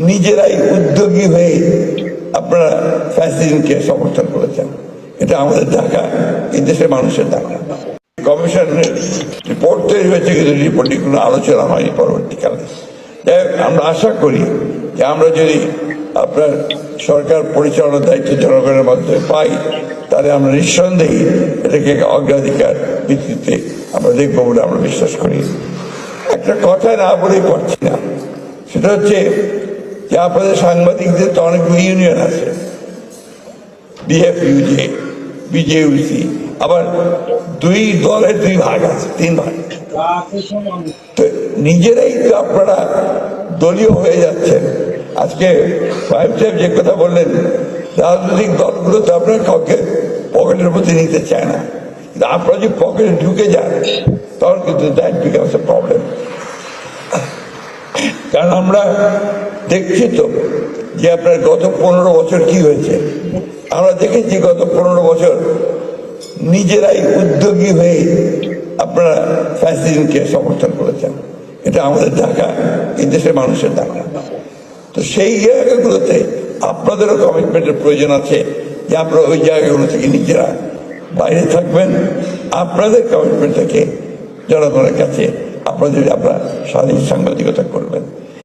নিজেরাই উদ্যোগী হয়ে আপনারা ফ্যাসিলিটিকে সমর্থন করেছেন। এটা আমাদের ঢাকা, এই দেশের মানুষের ঢাকা। কমিশনের রিপোর্ট তৈরি হয়েছে, কিন্তু রিপোর্টে কোনো আলোচনা হয়নি পরবর্তীকালে। যাই হোক, আমরা আশা করি যে আমরা যদি আপনার সরকার পরিচালনার দায়িত্ব জনগণের মাধ্যমে পাই, তাহলে আমরা নিঃসন্দেহে এটাকে অগ্রাধিকার ভিত্তিতে আমরা দেখবো বলে আমরা বিশ্বাস করি। একটা কথা না বলেই পারছি না, সেটা হচ্ছে যে আপনাদের সাংবাদিকদের তো অনেকগুলো ইউনিয়ন আছে, বিএফইউজে, বিজেইউসি, আবার দুই দলের দুই ভাগ আছে, তিন ভাগ। তো নিজেরাই তো আপনারা দলীয় হয়ে যাচ্ছেন। আজকে সাহেব যে কথা বললেন, রাজনৈতিক দলগুলো তো আপনার কাউকে পকেটের মধ্যে নিতে চায় না, কিন্তু আপনারা যদি পকেটে ঢুকে যান তখন কিন্তু দ্যাট বিকামস এ প্রবলেম। কারণ আমরা দেখছি তো যে আপনার গত 15 বছর কি হয়েছে। আমরা দেখেছি গত 15 বছর নিজেরাই উদ্যোগী হয়ে আপনারা ফ্যাসিলিটিকে সমর্থন করেছেন। এটা আমাদের ঢাকা, এই দেশের মানুষের ঢাকা। তো সেই জায়গাগুলোতে আপনাদেরও কমিটমেন্টের প্রয়োজন আছে যে আপনারা ওই জায়গাগুলো থেকে নিজেরা বাইরে থাকবেন। আপনাদের কমিটমেন্ট থেকে জনগণের কাছে আপনারা সামাজিক সাংবাদিকতা করবেন।